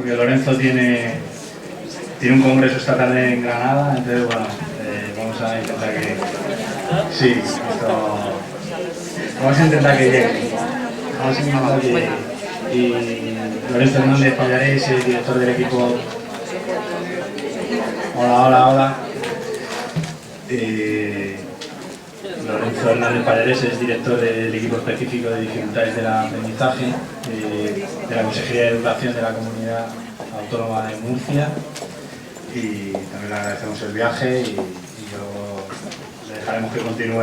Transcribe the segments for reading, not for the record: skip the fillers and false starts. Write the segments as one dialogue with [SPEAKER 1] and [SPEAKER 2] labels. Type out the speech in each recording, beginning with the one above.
[SPEAKER 1] porque Lorenzo tiene un congreso esta tarde en Granada, entonces bueno, vamos a intentar que... Sí, vamos a intentar que llegue. Vamos a intentar que llegue. Y Lorenzo Hernández Pallarés, el director del equipo... Hola. Lorenzo Hernández Pallarés es director del equipo específico de dificultades del aprendizaje de la Consejería de Educación de la Comunidad Autónoma de Murcia, y también le agradecemos el viaje y luego le dejaremos que continúe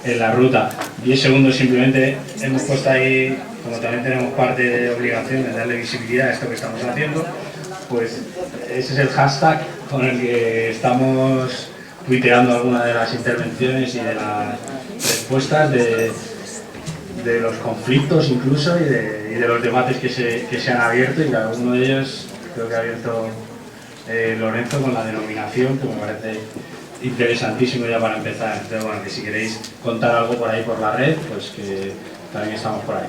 [SPEAKER 1] en la ruta. 10 segundos simplemente, hemos puesto ahí, como también tenemos parte de obligación de darle visibilidad a esto que estamos haciendo, pues ese es el hashtag con el que estamos tuiteando algunas de las intervenciones y de las respuestas de los conflictos incluso y de los debates que se han abierto, y alguno de ellos creo que ha abierto Lorenzo con la denominación, que me parece interesantísimo ya para empezar. Entonces, bueno, que si queréis contar algo por ahí por la red, pues que también estamos por ahí.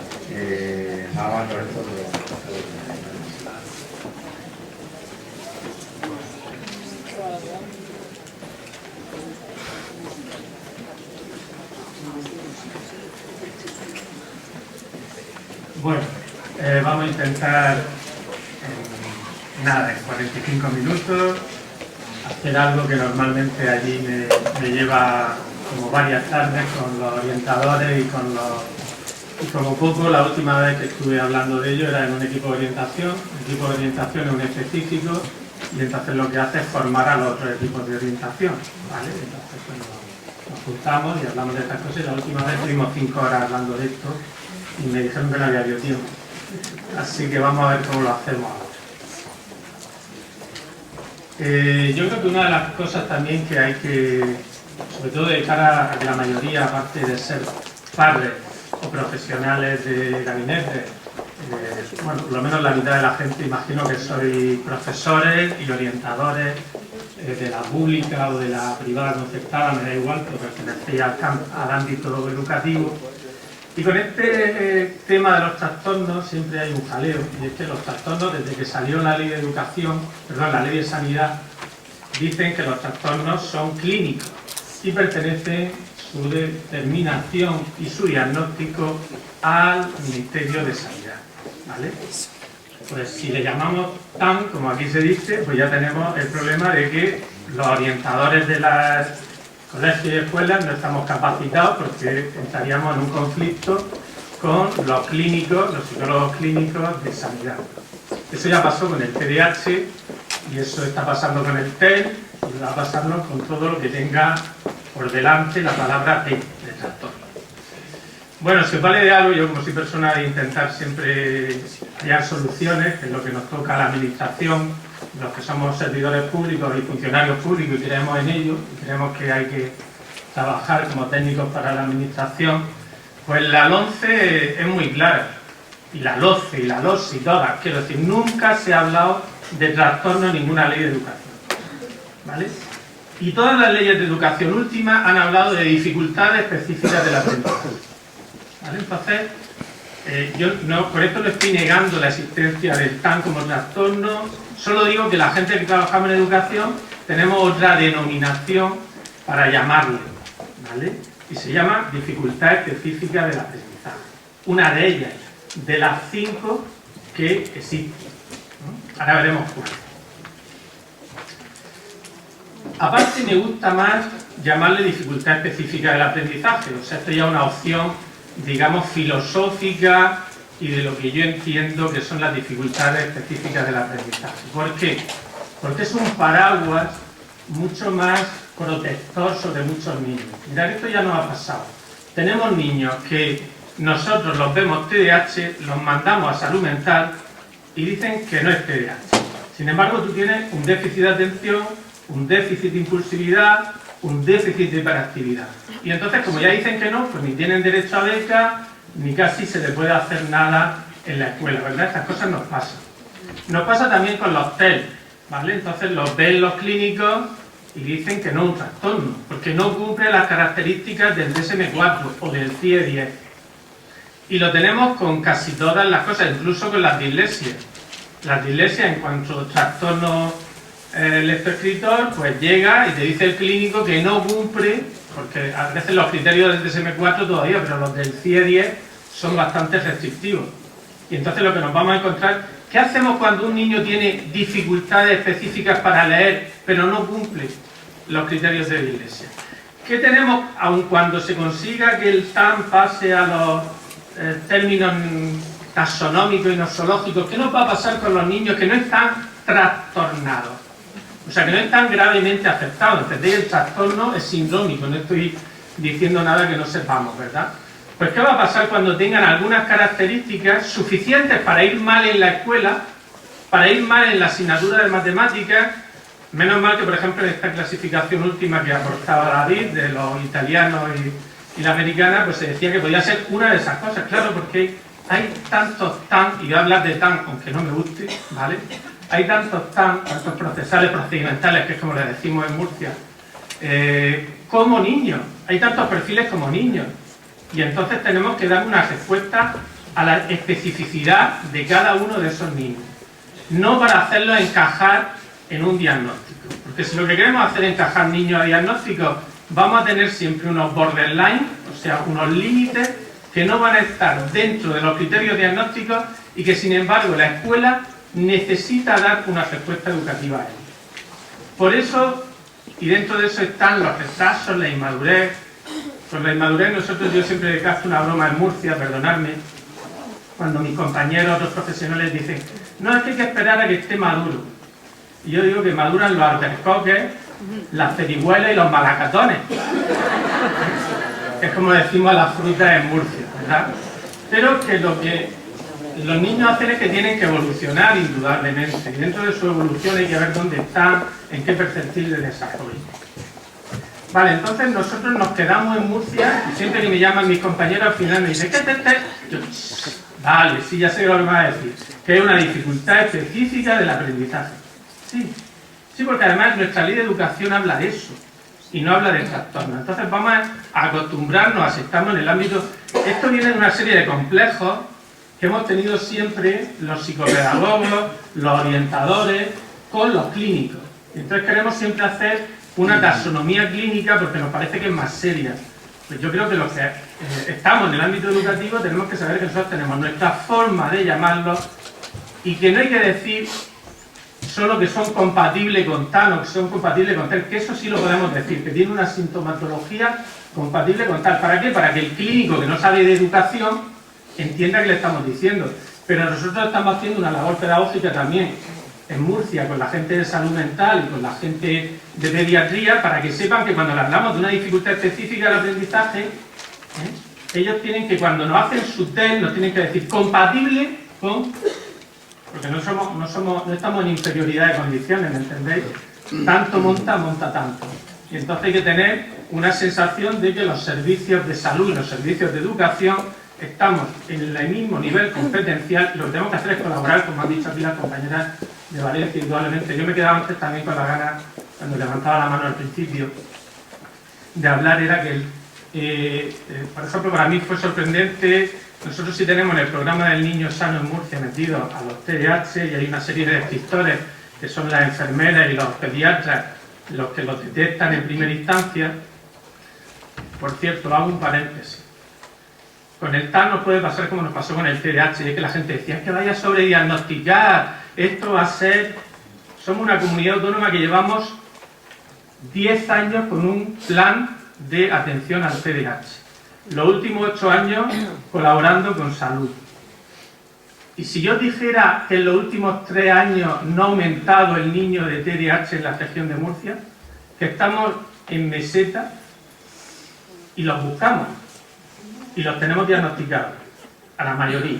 [SPEAKER 1] Nada más, Lorenzo.
[SPEAKER 2] Bueno, vamos a intentar en 45 minutos hacer algo que normalmente allí me lleva como varias tardes con los orientadores y como poco la última vez que estuve hablando de ello era en un equipo de orientación. El equipo de orientación es un específico y entonces lo que hace es formar a los otros equipos de orientación, ¿vale? Entonces pues, nos juntamos y hablamos de estas cosas, y la última vez estuvimos 5 horas hablando de esto y me dijeron que no había tiempo. Así que vamos a ver cómo lo hacemos ahora. Yo creo que una de las cosas también que hay que, sobre todo de cara a que la mayoría, aparte de ser padres o profesionales de gabinete, bueno, por lo menos la mitad de la gente imagino que sois profesores y orientadores de la pública o de la privada concertada, me da igual, pero pertenecéis al ámbito educativo. Y con este tema de los trastornos siempre hay un jaleo, y es que los trastornos, desde que salió la ley de educación, perdón, la ley de sanidad, dicen que los trastornos son clínicos y pertenece su determinación y su diagnóstico al Ministerio de Sanidad, ¿vale? Pues si le llamamos TAN, como aquí se dice, pues ya tenemos el problema de que los orientadores de las colegios y escuelas no estamos capacitados, porque entraríamos en un conflicto con los clínicos, los psicólogos clínicos de sanidad. Eso ya pasó con el TDAH y eso está pasando con el TEL y va a pasarnos con todo lo que tenga por delante la palabra T de trastorno. Bueno, si os vale de algo, yo como soy persona de intentar siempre hallar soluciones, que es lo que nos toca a la administración, los que somos servidores públicos y funcionarios públicos y creemos en ello, y creemos que hay que trabajar como técnicos para la administración, pues la LONCE es muy clara, y la LOCE y la LOSI, todas, quiero decir, nunca se ha hablado de trastorno en ninguna ley de educación, ¿vale? Y todas las leyes de educación últimas han hablado de dificultades específicas del aprendizaje, ¿vale? Entonces, yo no, por esto no estoy negando la existencia del TAN como trastorno, solo digo que la gente que trabajamos en educación tenemos otra denominación para llamarle, ¿vale? Y se llama dificultad específica del aprendizaje. Una de ellas, de las 5 que existen, ¿no? Ahora veremos cuál. Aparte me gusta más llamarle dificultad específica del aprendizaje, o sea, esto ya es una opción, digamos, filosófica y de lo que yo entiendo que son las dificultades específicas del aprendizaje. ¿Por qué? Porque es un paraguas mucho más protector sobre muchos niños. Mirad, esto ya nos ha pasado. Tenemos niños que nosotros los vemos TDAH, los mandamos a salud mental y dicen que no es TDAH. Sin embargo, tú tienes un déficit de atención, un déficit de impulsividad, un déficit de hiperactividad. Y entonces, como ya dicen que no, pues ni tienen derecho a beca, ni casi se les puede hacer nada en la escuela, ¿verdad? Estas cosas nos pasan. Nos pasa también con los TEL, ¿vale? Entonces los ven los clínicos y dicen que no es un trastorno, porque no cumple las características del DSM-4 o del CIE-10. Y lo tenemos con casi todas las cosas, incluso con las dislesias. Las dislesias, en cuanto a trastorno lectoescritor, pues llega y te dice el clínico que no cumple, porque a veces los criterios del DSM-4 todavía, pero los del CIE-10 son bastante restrictivos. Y entonces lo que nos vamos a encontrar, ¿qué hacemos cuando un niño tiene dificultades específicas para leer, pero no cumple los criterios de dislexia? ¿Qué tenemos, aun cuando se consiga que el TAM pase a los términos taxonómicos y nosológicos? ¿Qué nos va a pasar con los niños que no están trastornados? O sea, que no están gravemente afectados. ¿Entendéis? El trastorno es sindrómico, no estoy diciendo nada que no sepamos, ¿verdad? Pues ¿qué va a pasar cuando tengan algunas características suficientes para ir mal en la escuela, para ir mal en la asignatura de matemáticas? Menos mal que, por ejemplo, en esta clasificación última que aportaba David, de los italianos y la americana, pues se decía que podía ser una de esas cosas, claro, porque hay tantos TAM, y voy a hablar de TAM, aunque no me guste, ¿vale? Hay tantos TAM, tantos procesales, procedimentales, que es como le decimos en Murcia, como niños. Hay tantos perfiles como niños. Y entonces tenemos que dar una respuesta a la especificidad de cada uno de esos niños. No para hacerlos encajar en un diagnóstico. Porque si lo que queremos hacer es encajar niños a diagnósticos, vamos a tener siempre unos borderline, o sea, unos límites que no van a estar dentro de los criterios diagnósticos y que, sin embargo, la escuela necesita dar una respuesta educativa a ellos. Por eso, y dentro de eso están los retrasos, la inmadurez. Con la inmadurez yo siempre le gasto una broma en Murcia, perdonadme, cuando mis compañeros, otros profesionales dicen, no, es que hay que esperar a que esté maduro. Y yo digo que maduran los albericoques, las cerigüelas y los malacatones. Es como decimos a las frutas en Murcia, ¿verdad? Pero que lo que los niños hacen es que tienen que evolucionar indudablemente. Y dentro de su evolución hay que ver dónde están, en qué percentil de desarrollo. Vale, entonces nosotros nos quedamos en Murcia y siempre que me llaman mis compañeros al final me dicen, ¿qué te? Yo, vale, sí, ya sé lo que me va a decir. Que hay una dificultad específica del aprendizaje. Sí, sí, porque además nuestra ley de educación habla de eso y no habla de trastorno. Entonces vamos a acostumbrarnos a si estamos en el ámbito... Esto viene de una serie de complejos que hemos tenido siempre los psicopedagogos, los orientadores, con los clínicos. Entonces queremos siempre hacer una taxonomía clínica porque nos parece que es más seria. Pues yo creo que los que estamos en el ámbito educativo tenemos que saber que nosotros tenemos nuestra forma de llamarlos y que no hay que decir solo que son compatibles con tal o que son compatibles con tal, que eso sí lo podemos decir, que tiene una sintomatología compatible con tal. ¿Para qué? Para que el clínico que no sabe de educación entienda que le estamos diciendo. Pero nosotros estamos haciendo una labor pedagógica también en Murcia con la gente de salud mental y con la gente de pediatría para que sepan que cuando le hablamos de una dificultad específica del aprendizaje, ellos tienen que, cuando nos hacen su test, nos tienen que decir compatible con... Porque no estamos en inferioridad de condiciones, ¿me entendéis? Tanto monta tanto. Y entonces hay que tener una sensación de que los servicios de salud y los servicios de educación estamos en el mismo nivel competencial y lo que tenemos que hacer es colaborar, como han dicho aquí las compañeras de Valencia, indudablemente. Yo me quedaba antes también con la gana, cuando levantaba la mano al principio, de hablar, era que, por ejemplo, para mí fue sorprendente. Nosotros sí tenemos en el programa del niño sano en Murcia metido a los TDAH y hay una serie de descriptores que son las enfermeras y los pediatras los que los detectan en primera instancia. Por cierto, hago un paréntesis. Con el TAN nos puede pasar como nos pasó con el TDAH, y es que la gente decía, es que vaya a sobrediagnosticar, esto va a ser... Somos una comunidad autónoma que llevamos 10 años con un plan de atención al TDAH. Los últimos 8 años colaborando con salud. Y si yo dijera que en los últimos 3 años no ha aumentado el niño de TDAH en la región de Murcia, que estamos en meseta y los buscamos y los tenemos diagnosticados, a la mayoría.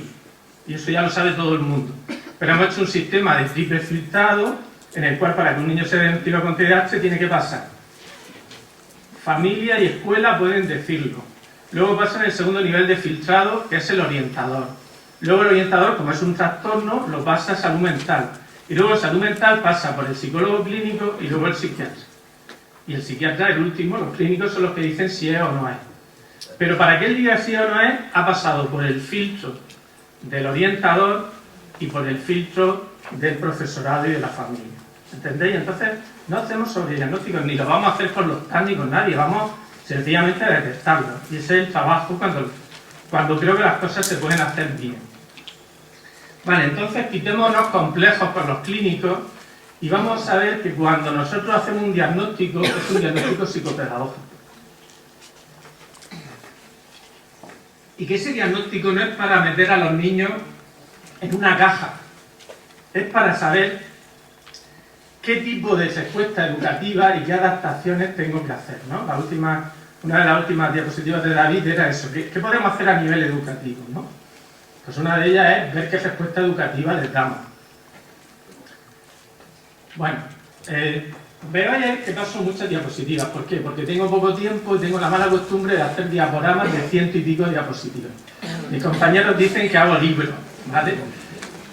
[SPEAKER 2] Y eso ya lo sabe todo el mundo. Pero hemos hecho un sistema de triple filtrado en el cual para que un niño se diagnostique con TDAH tiene que pasar. Familia y escuela pueden decirlo. Luego pasa en el segundo nivel de filtrado, que es el orientador. Luego el orientador, como es un trastorno, lo pasa a salud mental. Y luego salud mental pasa por el psicólogo clínico y luego el psiquiatra. Y el psiquiatra, el último, los clínicos son los que dicen si es o no es. Pero para que él diga si es o no es, ha pasado por el filtro del orientador y por el filtro del profesorado y de la familia. ¿Entendéis? Entonces, no hacemos sobrediagnósticos, ni lo vamos a hacer con los TAN ni con nadie, vamos sencillamente a detectarlo. Y ese es el trabajo cuando creo que las cosas se pueden hacer bien. Vale, entonces quitémonos complejos con los clínicos y vamos a ver que cuando nosotros hacemos un diagnóstico, es un diagnóstico psicopedagógico. Y que ese diagnóstico no es para meter a los niños en una caja, es para saber qué tipo de respuesta educativa y qué adaptaciones tengo que hacer, ¿no? Una de las últimas diapositivas de David era eso, ¿qué podemos hacer a nivel educativo, ¿no? Pues una de ellas es ver qué respuesta educativa les damos. Bueno, veo ayer que paso muchas diapositivas. ¿Por qué? Porque tengo poco tiempo y tengo la mala costumbre de hacer diaporamas de 100 y pico diapositivas. Mis compañeros dicen que hago libros, ¿vale?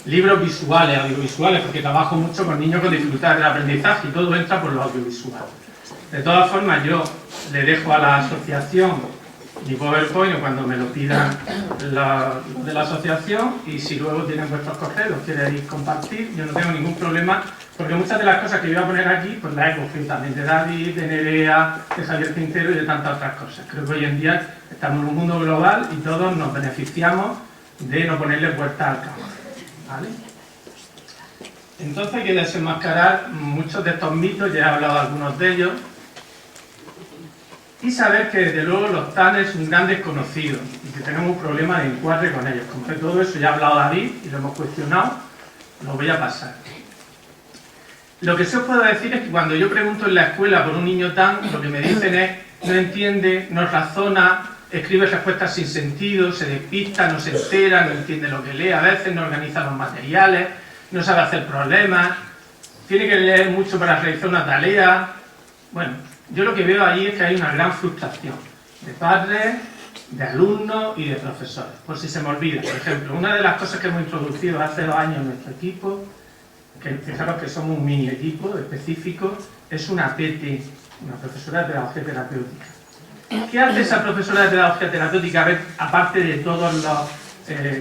[SPEAKER 2] Libros visuales, audiovisuales, porque trabajo mucho con niños con dificultades de aprendizaje y todo entra por lo audiovisual. De todas formas, yo le dejo a la asociación mi PowerPoint cuando me lo pidan los de la asociación, y si luego tienen vuestros correos, queréis compartir, yo no tengo ningún problema, porque muchas de las cosas que yo voy a poner aquí, pues las he cogido también de David, de Nerea, de Javier Quintero y de tantas otras cosas. Creo que hoy en día estamos en un mundo global y todos nos beneficiamos de no ponerle puertas al campo, ¿vale? Entonces hay que desenmascarar muchos de estos mitos, ya he hablado de algunos de ellos, y saber que desde luego los TAN es un gran desconocido y que tenemos un problema de encuadre con ellos. Como que todo eso ya ha hablado David y lo hemos cuestionado, lo voy a pasar. Lo que sí os puedo decir es que cuando yo pregunto en la escuela por un niño TAN, lo que me dicen es no entiende, no razona, escribe respuestas sin sentido, se despista, no se entera, no entiende lo que lee, a veces no organiza los materiales, no sabe hacer problemas, tiene que leer mucho para realizar una tarea. Bueno, yo lo que veo ahí es que hay una gran frustración de padres, de alumnos y de profesores. Por si se me olvida, por ejemplo, una de las cosas que hemos introducido hace 2 años en nuestro equipo, que fijaros que somos un mini equipo específico, es una PT, una profesora de pedagogía terapéutica. ¿Qué hace esa profesora de pedagogía terapéutica, aparte de todos los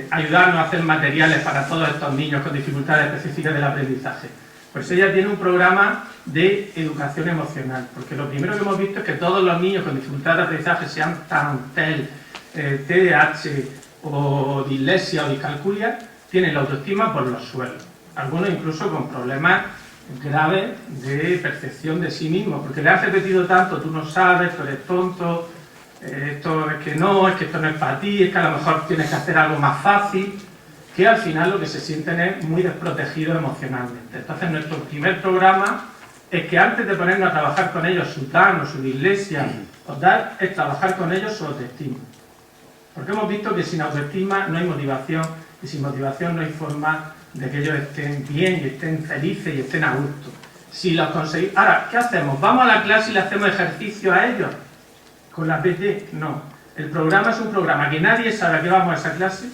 [SPEAKER 2] ayudarnos a hacer materiales para todos estos niños con dificultades específicas del aprendizaje? Pues ella tiene un programa de educación emocional, porque lo primero que hemos visto es que todos los niños con dificultades de aprendizaje, sean TAN, TDAH o dislexia o discalculia, tienen la autoestima por los suelos, algunos incluso con problemas graves de percepción de sí mismos, porque le has repetido tanto, tú no sabes, tú eres tonto, esto es que no, es que esto no es para ti, es que a lo mejor tienes que hacer algo más fácil, que al final lo que se sienten es muy desprotegidos emocionalmente. Entonces nuestro primer programa es que antes de ponernos a trabajar con ellos su TAN o su dislexia o tal, es trabajar con ellos su autoestima. Porque hemos visto que sin autoestima no hay motivación, y sin motivación no hay forma de que ellos estén bien y estén felices y estén a gusto. Si los conseguimos... Ahora, ¿qué hacemos? ¿Vamos a la clase y le hacemos ejercicio a ellos? ¿Con la PT? No. El programa es un programa que nadie sabe a qué vamos a esa clase.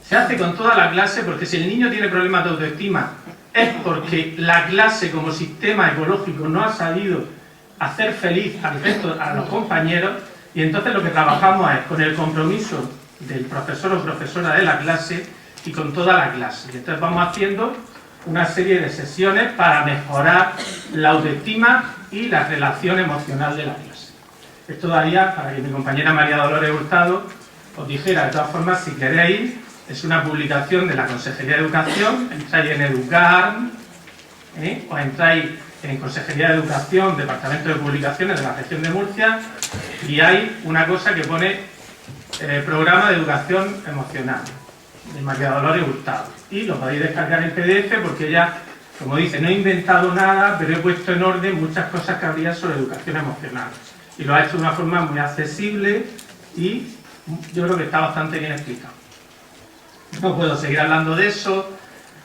[SPEAKER 2] Se hace con toda la clase, porque si el niño tiene problemas de autoestima es porque la clase como sistema ecológico no ha sabido hacer feliz al resto, a los compañeros, y entonces lo que trabajamos es con el compromiso del profesor o profesora de la clase y con toda la clase. Y entonces vamos haciendo una serie de sesiones para mejorar la autoestima y la relación emocional de la clase. Esto daría para que mi compañera María Dolores Hurtado os dijera, de todas formas, si queréis, es una publicación de la Consejería de Educación, entráis en Educar, o entráis en Consejería de Educación, Departamento de Publicaciones de la región de Murcia, y hay una cosa que pone Programa de Educación Emocional, de María Dolores Hurtado. Y lo podéis descargar en PDF porque ella, como dice, no he inventado nada, pero he puesto en orden muchas cosas que habría sobre educación emocional. Y lo ha hecho de una forma muy accesible y yo creo que está bastante bien explicado. No puedo seguir hablando de eso,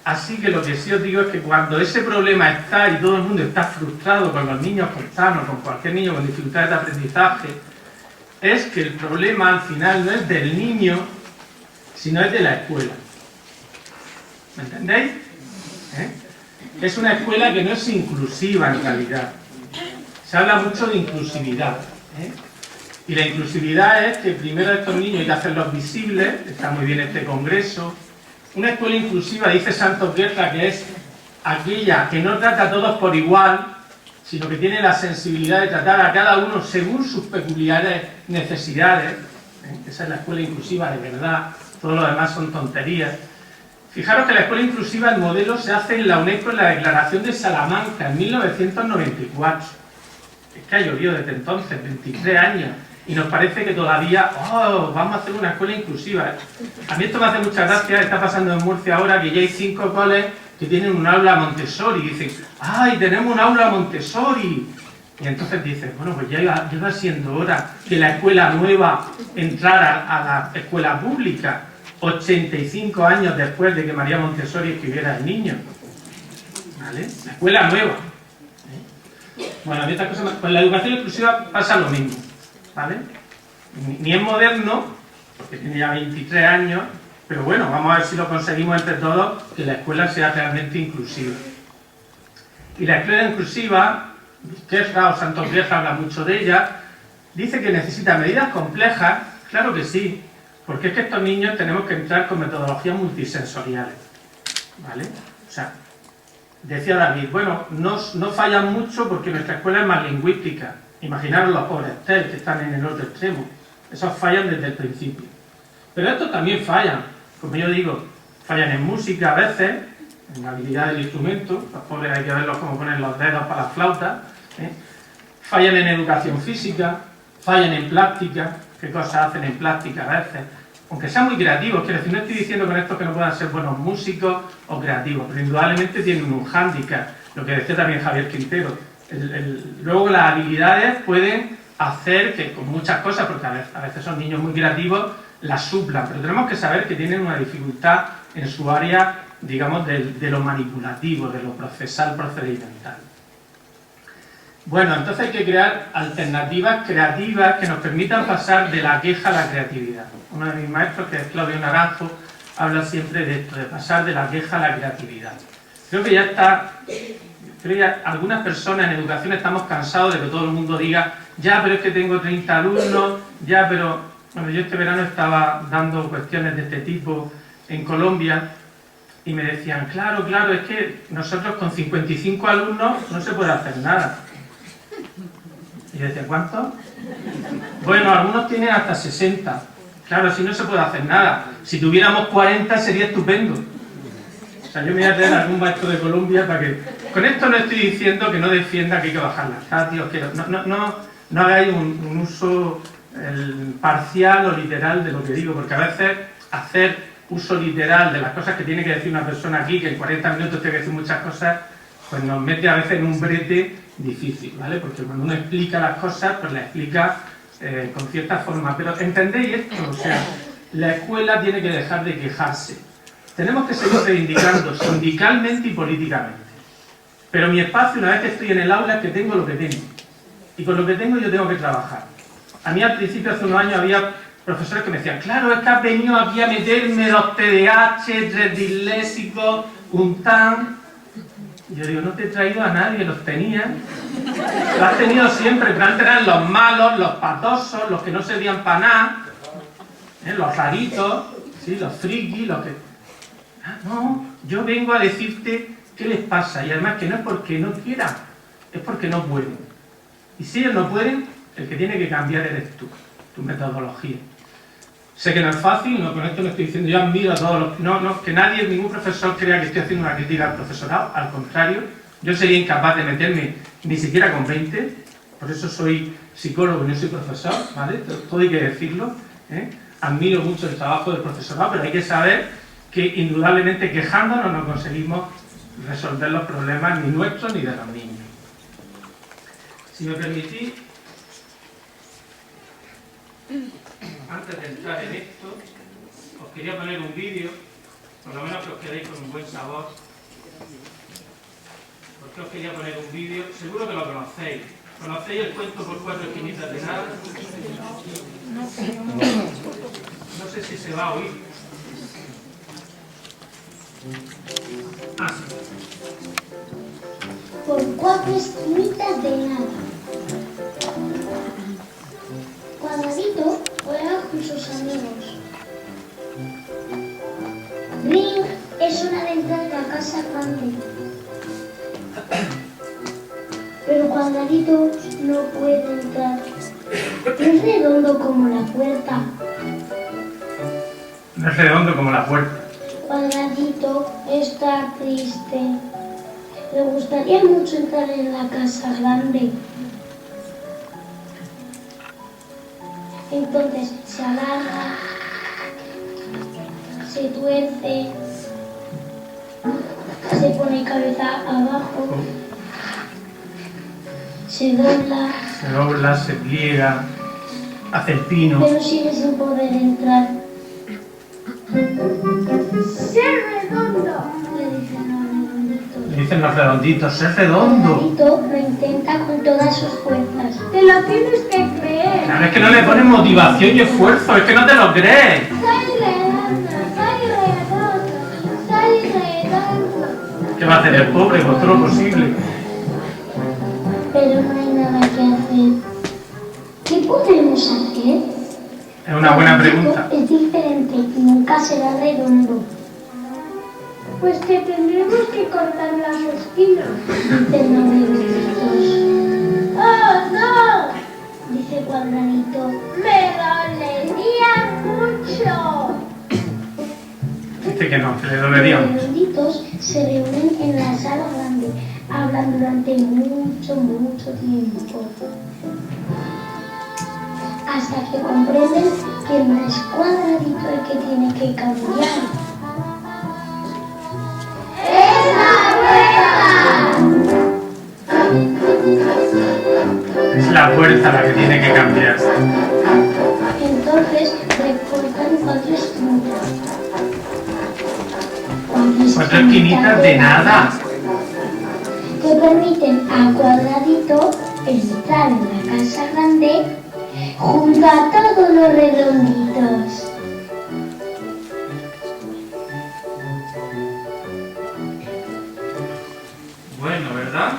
[SPEAKER 2] así que lo que sí os digo es que cuando ese problema está y todo el mundo está frustrado con los niños con TAN o con cualquier niño con dificultades de aprendizaje, es que el problema al final no es del niño, sino es de la escuela. ¿Me entendéis? Es una escuela que no es inclusiva en realidad. Se habla mucho de inclusividad. Y la inclusividad es que primero a estos niños hay que hacerlos visibles, está muy bien este congreso, Una escuela inclusiva, dice Santos Guerra, que es aquella que no trata a todos por igual, sino que tiene la sensibilidad de tratar a cada uno según sus peculiares necesidades. Esa es la escuela inclusiva de verdad, todo lo demás son tonterías. Fijaros que la escuela inclusiva, el modelo se hace en la UNESCO en la Declaración de Salamanca, en 1994. Es que ha llovido desde entonces, 23 años, y nos parece que todavía, vamos a hacer una escuela inclusiva. A mí esto me hace mucha gracia, está pasando en Murcia ahora que ya hay 5 coles que tienen un aula Montessori, y dicen, ¡ay, tenemos un aula Montessori! Y entonces dices, bueno, pues ya va siendo hora que la escuela nueva entrara a la escuela pública, 85 años después de que María Montessori escribiera El niño. ¿Vale? La escuela nueva. Bueno, a mí estas cosas, con la educación inclusiva pasa lo mismo. ¿Vale? Ni es moderno, porque tiene ya 23 años, pero bueno, vamos a ver si lo conseguimos entre todos, que la escuela sea realmente inclusiva. Y la escuela inclusiva, Guerra o Santos Guerra habla mucho de ella, dice que necesita medidas complejas, claro que sí, porque es que estos niños tenemos que entrar con metodologías multisensoriales. ¿Vale? O sea, decía David, bueno, no fallan mucho porque nuestra escuela es más lingüística. Imaginaros los pobres TEL que están en el otro extremo. Esos fallan desde el principio. Pero estos también fallan. Como yo digo, fallan en música a veces, en la habilidad del instrumento. Los pobres hay que verlos cómo ponen los dedos para la flauta. Fallan en educación física, fallan en plástica. ¿Qué cosas hacen en plástica a veces? Aunque sean muy creativos. Quiero decir, no estoy diciendo con esto que no puedan ser buenos músicos o creativos, pero indudablemente tienen un hándicap. Lo que decía también Javier Quintero. Luego las habilidades pueden hacer que con muchas cosas, porque a veces son niños muy creativos, las suplan, pero tenemos que saber que tienen una dificultad en su área, digamos, de lo manipulativo, de lo procesal, procedimental. Bueno, entonces hay que crear alternativas creativas que nos permitan pasar de la queja a la creatividad. Uno de mis maestros, que es Claudio Naranjo, habla siempre de esto, de pasar de la queja a la creatividad. Creo que ya está... Creo que algunas personas en educación estamos cansados de que todo el mundo diga, ya, pero es que tengo 30 alumnos, ya, pero... Bueno, yo este verano estaba dando cuestiones de este tipo en Colombia y me decían, claro, es que nosotros con 55 alumnos no se puede hacer nada. Y yo decía, ¿cuántos? Bueno, algunos tienen hasta 60. Claro, así no se puede hacer nada. Si tuviéramos 40 sería estupendo. O sea, yo me voy a traer a algún maestro de Colombia para que... Con esto no estoy diciendo que no defienda que hay que bajar las ratios, que no hagáis un uso parcial o literal de lo que digo, porque a veces hacer uso literal de las cosas que tiene que decir una persona aquí, que en 40 minutos tiene que decir muchas cosas, pues nos mete a veces en un brete difícil, ¿vale? Porque cuando uno explica las cosas, pues las explica con cierta forma. Pero ¿entendéis esto? O sea, la escuela tiene que dejar de quejarse. Tenemos que seguir reivindicando sindicalmente y políticamente. Pero mi espacio, una vez que estoy en el aula, es que tengo lo que tengo. Y con lo que tengo yo tengo que trabajar. A mí al principio, hace unos años, había profesores que me decían, claro, es que has venido aquí a meterme 2 TDAH, 3 disléxicos, un TAN. Y yo digo, no te he traído a nadie, los tenía. Los has tenido siempre, pero antes eran los malos, los patosos, los que no servían para nada, los raritos, ¿sí? Los frikis, los que... no, yo vengo a decirte qué les pasa. Y además que no es porque no quieran, es porque no pueden. Y si ellos no pueden, el que tiene que cambiar eres tú, tu metodología. Sé que no es fácil, no, con esto no estoy diciendo, yo admiro a todos los... No, que nadie, ningún profesor crea que estoy haciendo una crítica al profesorado, al contrario, yo sería incapaz de meterme ni siquiera con 20, por eso soy psicólogo y no soy profesor, ¿vale? Todo hay que decirlo, ¿eh? Admiro mucho el trabajo del profesorado, pero hay que saber que indudablemente quejándonos no conseguimos resolver los problemas ni nuestros ni de los niños. Si me permitís, antes de entrar en esto, os quería poner un vídeo, por lo menos que os quedéis con un buen sabor. ¿Por qué os quería poner un vídeo? Seguro que lo conocéis. ¿Conocéis el cuento por 4 esquinitas de nada? No sé si se va a oír. Ah, sí.
[SPEAKER 3] Por 4 esquinitas de nada. Cuadradito juega con sus amigos. Ring casa grande. Pero Cuadradito no puede entrar. No es redondo como la puerta.
[SPEAKER 2] No es redondo como la puerta.
[SPEAKER 3] Cuadradito está triste. Le gustaría mucho entrar en la casa grande. Entonces se alarga, se tuerce, se pone cabeza abajo, se dobla,
[SPEAKER 2] Se dobla, se pliega, hace el pino.
[SPEAKER 3] pero sigue sin poder entrar. ¡Sé redondo!, le dicen los redonditos.
[SPEAKER 2] Le dicen los redonditos, es redondo.
[SPEAKER 3] Cuadradito lo intenta con todas sus fuerzas. Te lo tienes que creer.
[SPEAKER 2] Claro, es que no le ponen motivación y esfuerzo, es que no te lo crees.
[SPEAKER 3] Soy redondo, soy redondo, soy redondo.
[SPEAKER 2] ¿Qué va a hacer el pobre? Pues todo lo posible.
[SPEAKER 3] Pero no hay nada que hacer. ¿Qué podemos hacer?
[SPEAKER 2] Es una buena pregunta.
[SPEAKER 3] Es diferente y nunca será redondo. Pues que tendremos que cortar las espinas, dicen los redonditos. ¡Oh, no!, dice Cuadradito. ¡Me dolería mucho!
[SPEAKER 2] Dice que no, que le dolería
[SPEAKER 3] Los
[SPEAKER 2] mucho.
[SPEAKER 3] redonditos se reúnen en la sala grande, hablan durante mucho tiempo. Hasta que comprenden que no es Cuadradito el que tiene que cambiar. ¡Es la puerta!
[SPEAKER 2] Es la puerta la que tiene que cambiar.
[SPEAKER 3] Entonces recortan 4 esquinitas.
[SPEAKER 2] 4 esquinitas de nada.
[SPEAKER 3] Que permiten a Cuadradito entrar en la casa grande junto a todos los redonditos.
[SPEAKER 2] Bueno, ¿verdad?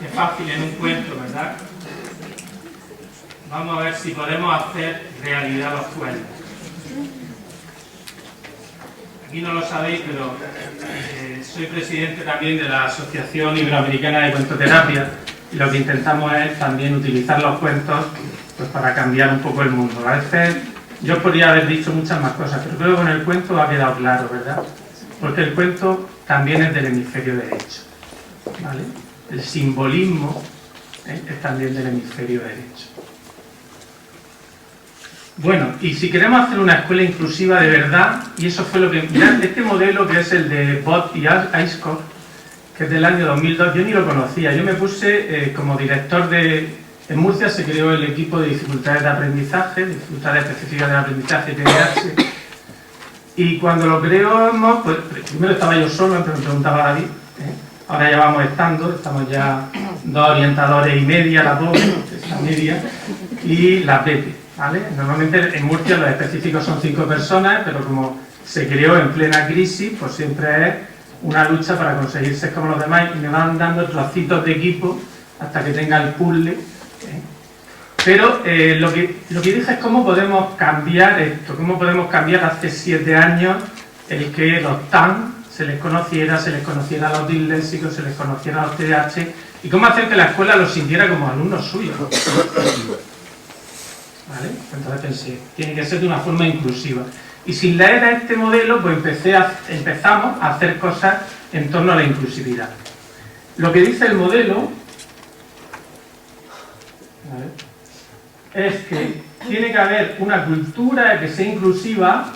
[SPEAKER 2] Qué fácil en un cuento, ¿verdad? Vamos a ver si podemos hacer realidad los cuentos. Aquí no lo sabéis, pero soy presidente también de la Asociación Iberoamericana de Cuentoterapia y lo que intentamos es también utilizar los cuentos pues, para cambiar un poco el mundo. A veces yo podría haber dicho muchas más cosas, pero creo que con el cuento ha quedado claro, ¿verdad? Porque el cuento también es del hemisferio derecho, ¿vale? El simbolismo es también del hemisferio derecho. Bueno, y si queremos hacer una escuela inclusiva de verdad, y eso fue lo que... Mirad, este modelo que es el de Bott y Aiscoff, que es del año 2002, yo ni lo conocía. Yo me puse como director de... En Murcia se creó el equipo de dificultades de aprendizaje, dificultades específicas de aprendizaje TDAH, y cuando lo creamos, pues primero estaba yo solo, antes me preguntaba David, ahora ya vamos estamos ya 2 orientadores y media, la pobre, que es la media, y la Pepe, ¿vale? Normalmente en Murcia los específicos son 5 personas, pero como se creó en plena crisis, pues siempre es una lucha para conseguir ser como los demás y me van dando trocitos de equipo hasta que tenga el puzzle. Pero lo que dije es cómo podemos cambiar esto, cómo podemos cambiar hace 7 años el que los TAN se les conociera a los disléxicos, se les conociera a los TDAH y cómo hacer que la escuela los sintiera como alumnos suyos. ¿Vale? Entonces pensé, tiene que ser de una forma inclusiva. Y sin leer a este modelo, pues empezamos a hacer cosas en torno a la inclusividad. Lo que dice el modelo, ¿vale?, es que tiene que haber una cultura que sea inclusiva,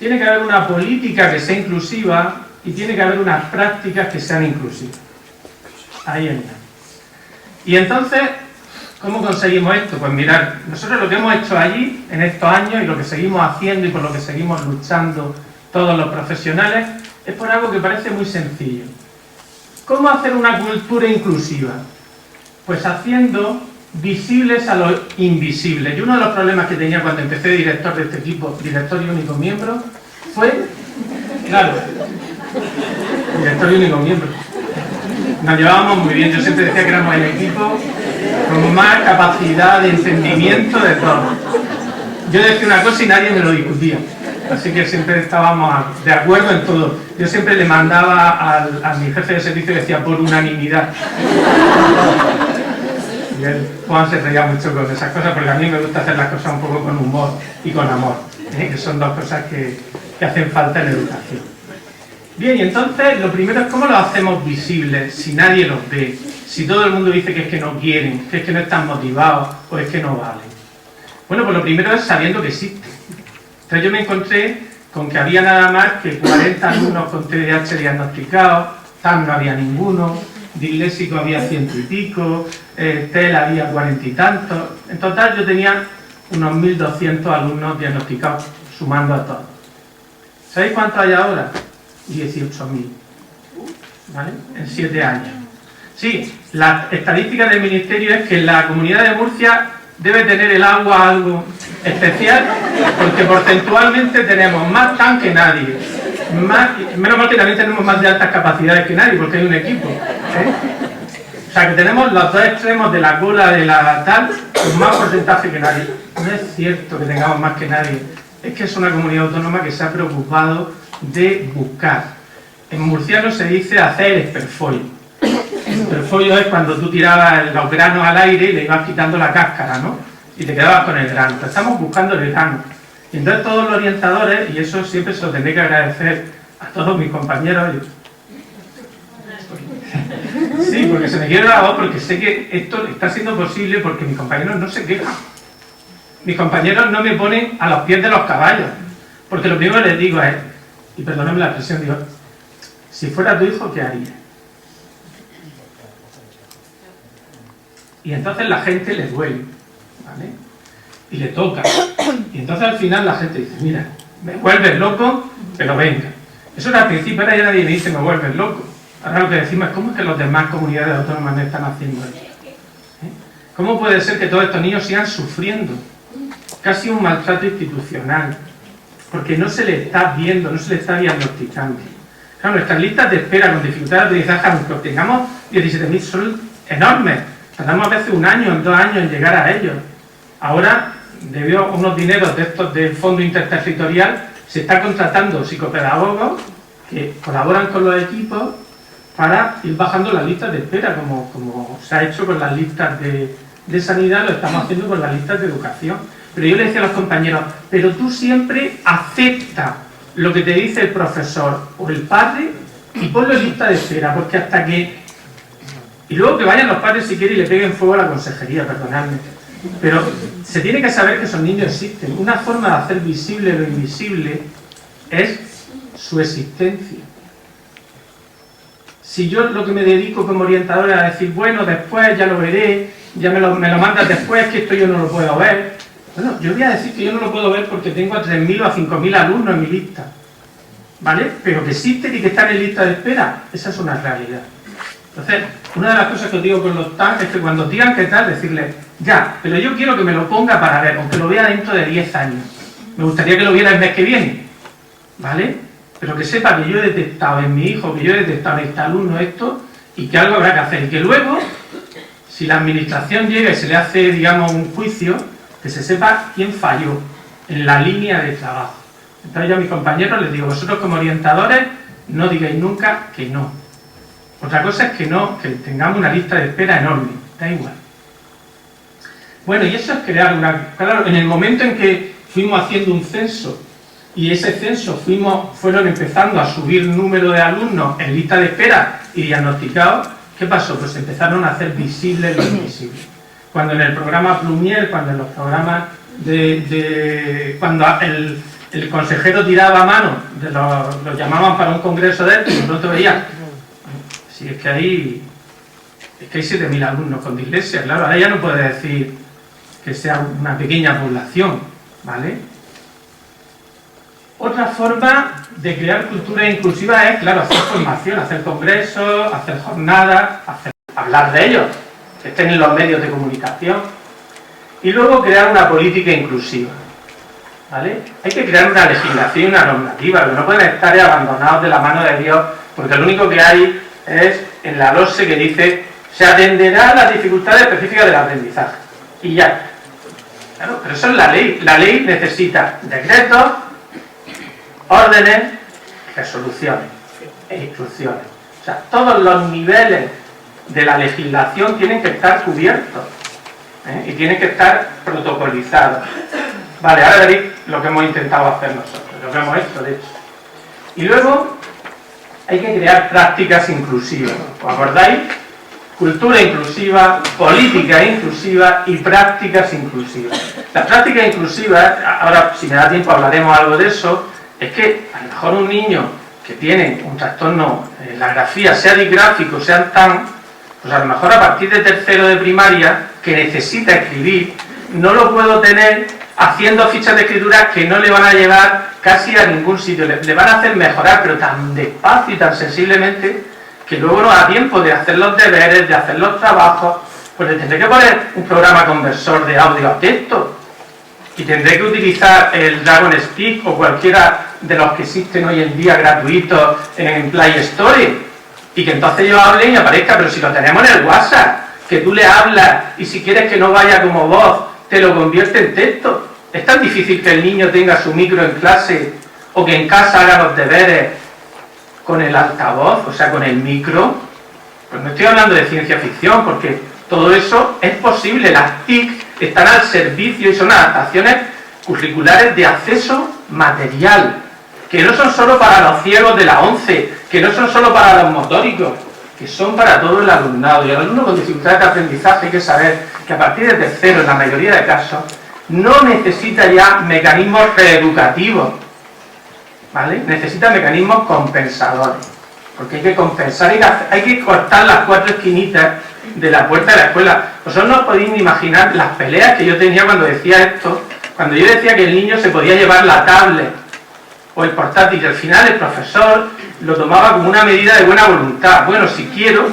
[SPEAKER 2] tiene que haber una política que sea inclusiva y tiene que haber unas prácticas que sean inclusivas. Ahí está. Y entonces, ¿cómo conseguimos esto? Pues mirad, nosotros lo que hemos hecho allí en estos años y lo que seguimos haciendo y por lo que seguimos luchando todos los profesionales es por algo que parece muy sencillo. ¿Cómo hacer una cultura inclusiva? Pues haciendo visibles a los invisibles. Y uno de los problemas que tenía cuando empecé director de este equipo, director y único miembro, fue, claro, director y único miembro. Nos llevábamos muy bien, yo siempre decía que éramos el equipo con más capacidad de entendimiento de todos. Yo decía una cosa y nadie me lo discutía. Así que siempre estábamos de acuerdo en todo. Yo siempre le mandaba a mi jefe de servicio y decía por unanimidad. Y él, Juan, se reía mucho con esas cosas porque a mí me gusta hacer las cosas un poco con humor y con amor, que son dos cosas que hacen falta en educación. Bien, y entonces lo primero es cómo lo hacemos visibles si nadie los ve, si todo el mundo dice que es que no quieren, que es que no están motivados o es que no valen. Bueno, pues lo primero es sabiendo que existe. Entonces yo me encontré con que había nada más que 40 alumnos con TDAH diagnosticados, TAM no había ninguno, disléxico había 100 y pico, TEL había 40 y tantos. En total yo tenía unos 1.200 alumnos diagnosticados, sumando a todos. ¿Sabéis cuántos hay ahora? 18.000, ¿vale? En 7 años. Sí, la estadística del Ministerio es que en la Comunidad de Murcia debe tener el agua algo especial, porque porcentualmente tenemos más TAM que nadie. Menos mal que también tenemos más de altas capacidades que nadie, porque hay un equipo. O sea que tenemos los dos extremos de la cola de la tal, con más porcentaje que nadie. No es cierto que tengamos más que nadie. Es que es una comunidad autónoma que se ha preocupado de buscar. En murciano se dice hacer esperfollo. El esperfollo es cuando tú tirabas los granos al aire y le ibas quitando la cáscara, ¿no? Y te quedabas con el grano. Pero estamos buscando el grano. Y entonces todos los orientadores, y eso siempre se lo tendré que agradecer a todos mis compañeros. Sí, porque se me quiere la voz, porque sé que esto está siendo posible porque mis compañeros no se quejan. Mis compañeros no me ponen a los pies de los caballos. Porque lo primero que les digo es, y perdónenme la expresión, digo, si fuera tu hijo, ¿qué haría? Y entonces la gente le duele, ¿vale? Y le toca. Y entonces al final la gente dice, mira, me vuelves loco, pero venga. Eso era al principio, ahora ya nadie me dice me vuelves loco. Ahora lo que decimos es, ¿cómo es que las demás comunidades autónomas no están haciendo esto? ¿Cómo puede ser que todos estos niños sigan sufriendo? Casi un maltrato institucional. Porque no se le está viendo, no se le está diagnosticando. Claro, nuestras listas de espera con dificultad de aprendizaje, aunque obtengamos 17.000, son enormes. Tardamos a veces 1 año, 2 años en llegar a ellos. Ahora, debido a unos dineros de estos del Fondo Interterritorial, se está contratando psicopedagogos que colaboran con los equipos para ir bajando las listas de espera, como se ha hecho con las listas de sanidad, lo estamos haciendo con las listas de educación. Pero yo le decía a los compañeros, pero tú siempre acepta lo que te dice el profesor o el padre y ponlo en lista de espera, porque hasta que... Y luego que vayan los padres si quieren y le peguen fuego a la consejería, perdonadme. Pero se tiene que saber que esos niños existen. Una forma de hacer visible lo invisible es su existencia. Si yo lo que me dedico como orientador es a decir, bueno, después ya lo veré, ya me lo mandas después, que esto yo no lo puedo ver. Bueno, yo voy a decir que yo no lo puedo ver porque tengo a 3.000 o a 5.000 alumnos en mi lista, ¿vale? Pero que existen y que están en lista de espera, esa es una realidad. Entonces, una de las cosas que os digo con los TAM es que cuando digan qué tal, decirles, ya, pero yo quiero que me lo ponga para ver, aunque lo vea dentro de 10 años. Me gustaría que lo viera el mes que viene, ¿vale? Pero que sepa que yo he detectado en mi hijo, que yo he detectado en este alumno esto, y que algo habrá que hacer. Y que luego, si la administración llega y se le hace, digamos, un juicio, que se sepa quién falló en la línea de trabajo. Entonces yo a mis compañeros les digo, vosotros como orientadores no digáis nunca que no. Otra cosa es que no, que tengamos una lista de espera enorme, da igual. Bueno, y eso es crear una... Claro, en el momento en que fuimos haciendo un censo y ese censo fueron empezando a subir número de alumnos en lista de espera y diagnosticados, ¿qué pasó? Pues empezaron a hacer visible lo invisible. Cuando en el programa Plumier, cuando en los programas cuando el consejero tiraba a mano, lo llamaban para un congreso de esto y de pronto veía, si es que hay 7.000 alumnos con dislexia, claro, ahora ya no puede decir que sea una pequeña población, ¿vale? Otra forma de crear cultura inclusiva es, claro, hacer formación, hacer congresos, hacer jornadas, hablar de ellos, que estén en los medios de comunicación, y luego crear una política inclusiva, ¿vale? Hay que crear una legislación y una normativa, que no pueden estar abandonados de la mano de Dios, porque lo único que hay es en la LOSE que dice se atenderá a las dificultades específicas del aprendizaje, y ya. Claro, pero eso es la ley. La ley necesita decretos, órdenes, resoluciones e instrucciones. O sea, todos los niveles de la legislación tienen que estar cubiertos, ¿eh? Y tienen que estar protocolizados. Vale, ahora veréis lo que hemos intentado hacer nosotros, lo que hemos hecho, de hecho. Y luego hay que crear prácticas inclusivas. ¿Os acordáis? Cultura inclusiva, política inclusiva y prácticas inclusivas. Las prácticas inclusivas, ahora si me da tiempo hablaremos algo de eso, es que a lo mejor un niño que tiene un trastorno en la grafía, sea disgráfico, sea TAN, pues a lo mejor a partir de tercero de primaria, que necesita escribir, no lo puedo tener haciendo fichas de escritura que no le van a llevar casi a ningún sitio, le van a hacer mejorar, pero tan despacio y tan sensiblemente que luego no da tiempo de hacer los deberes, de hacer los trabajos, pues le tendré que poner un programa conversor de audio a texto y tendré que utilizar el Dragon Speak o cualquiera de los que existen hoy en día gratuitos en Play Store, y que entonces yo hable y me aparezca, pero si lo tenemos en el WhatsApp, que tú le hablas y si quieres que no vaya como voz, te lo convierte en texto. ¿Es tan difícil que el niño tenga su micro en clase o que en casa haga los deberes con el altavoz, o sea, con el micro? Pues no estoy hablando de ciencia ficción, porque todo eso es posible. Las TIC están al servicio y son adaptaciones curriculares de acceso material, que no son solo para los ciegos de la 11, que no son solo para los motóricos, que son para todo el alumnado. Y el alumno con dificultades de aprendizaje hay que saber que a partir de tercero, en la mayoría de casos, no necesita ya mecanismos reeducativos, ¿vale? Necesita mecanismos compensadores, porque hay que compensar, hay que cortar las 4 esquinitas de la puerta de la escuela. Vosotros no os podéis ni imaginar las peleas que yo tenía cuando decía esto, cuando yo decía que el niño se podía llevar la tablet o el portátil, y al final el profesor lo tomaba como una medida de buena voluntad. Bueno, si quiero,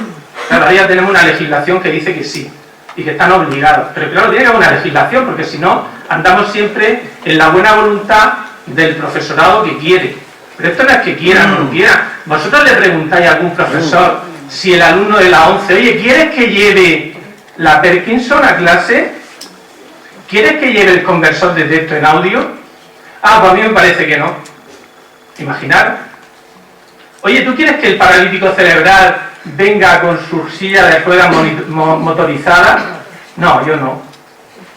[SPEAKER 2] cada día tenemos una legislación que dice que sí, y que están obligados, pero claro, tiene que haber una legislación, porque si no, andamos siempre en la buena voluntad del profesorado que quiere. Pero esto no es que quiera o no quiera. Vosotros le preguntáis a algún profesor, si el alumno de la 11, oye, ¿quieres que lleve la Perkinson a clase? ¿Quieres que lleve el conversor de texto en audio? Ah, pues a mí me parece que no. Imaginar. Oye, ¿tú quieres que el paralítico cerebral venga con su silla de ruedas motorizada? No, yo no.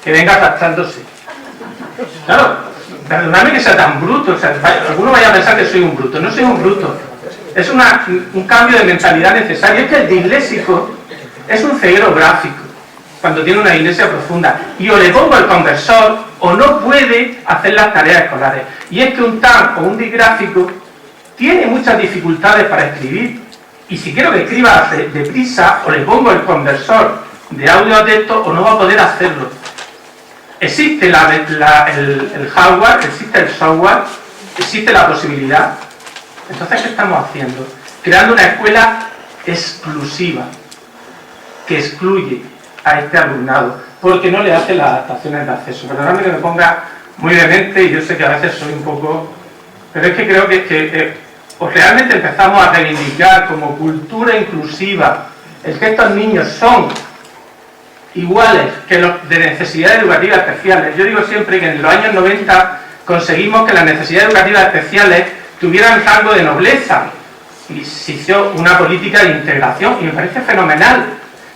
[SPEAKER 2] Que venga arrastrándose. Claro, perdonadme que sea tan bruto. O sea, alguno vaya a pensar que soy un bruto. No soy un bruto. Es un cambio de mentalidad necesario. Es que el disléxico es un ceguero gráfico cuando tiene una dislexia profunda. Y o le pongo el conversor o no puede hacer las tareas escolares. Y es que un TAN o un disgráfico tiene muchas dificultades para escribir. Y si quiero que escriba deprisa, o le pongo el conversor de audio a texto, o no va a poder hacerlo. Existe el hardware, existe el software, existe la posibilidad. Entonces, ¿qué estamos haciendo? Creando una escuela exclusiva, que excluye a este alumnado, porque no le hace las adaptaciones de acceso. Perdonadme que me ponga muy vehemente, y yo sé que a veces soy un poco... Pero es que creo que pues realmente empezamos a reivindicar como cultura inclusiva el que estos niños son iguales que los de necesidades educativas especiales. Yo digo siempre que en los años 90 conseguimos que las necesidades educativas especiales tuvieran rango de nobleza y se hizo una política de integración y me parece fenomenal,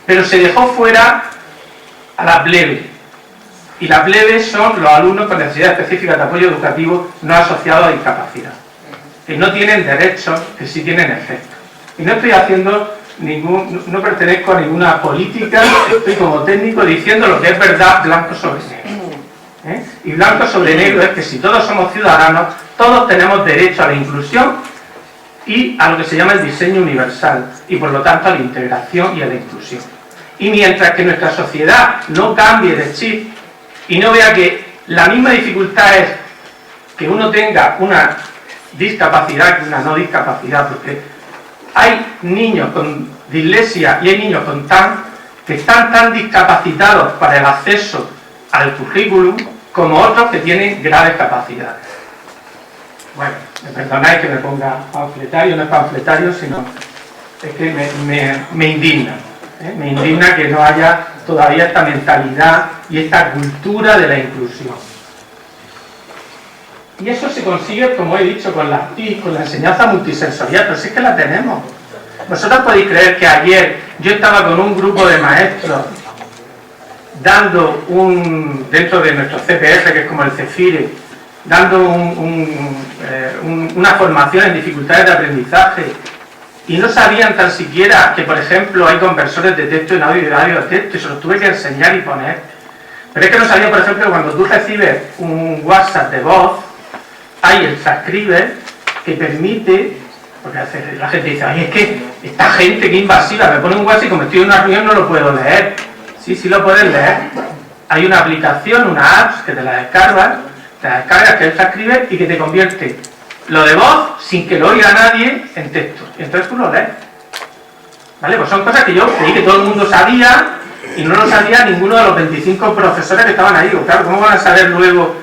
[SPEAKER 2] pero se dejó fuera a la plebe, y la plebe son los alumnos con necesidades específicas de apoyo educativo no asociados a discapacidad, que no tienen derechos, que sí tienen efectos. Y no estoy haciendo no pertenezco a ninguna política, estoy como técnico diciendo lo que es verdad blanco sobre negro. Y blanco sobre negro es que si todos somos ciudadanos, todos tenemos derecho a la inclusión y a lo que se llama el diseño universal, y por lo tanto a la integración y a la inclusión. Y mientras que nuestra sociedad no cambie de chip y no vea que la misma dificultad es que uno tenga una discapacidad que una no discapacidad, porque hay niños con dislexia y hay niños con TAN que están tan discapacitados para el acceso al currículum como otros que tienen graves capacidades. Bueno, me perdonáis que me ponga panfletario, no es panfletario, sino es que me indigna. Me indigna que no haya todavía esta mentalidad y esta cultura de la inclusión. Y eso se consigue, como he dicho, con las TIC, con la enseñanza multisensorial, pero sí que la tenemos. Vosotros podéis creer que ayer yo estaba con un grupo de maestros dando dentro de nuestro CPF, que es como el CEFIRE, dando una formación en dificultades de aprendizaje, y no sabían tan siquiera que, por ejemplo, hay conversores de texto en audio y de audio a texto, y se los tuve que enseñar y poner. Pero es que no sabían, por ejemplo, cuando tú recibes un WhatsApp de voz, hay el transcriber que permite, porque la gente dice, ay, es que esta gente que invasiva, me pone un WhatsApp y como estoy en una reunión no lo puedo leer. Sí, sí lo puedes leer. Hay una aplicación, una app que te la descargas, que es el transcriber y que te convierte lo de voz, sin que lo oiga nadie, en texto. Y entonces tú lo lees. ¿Vale? Pues son cosas que yo creí que todo el mundo sabía y no lo sabía ninguno de los 25 profesores que estaban ahí. Claro, ¿cómo van a saber luego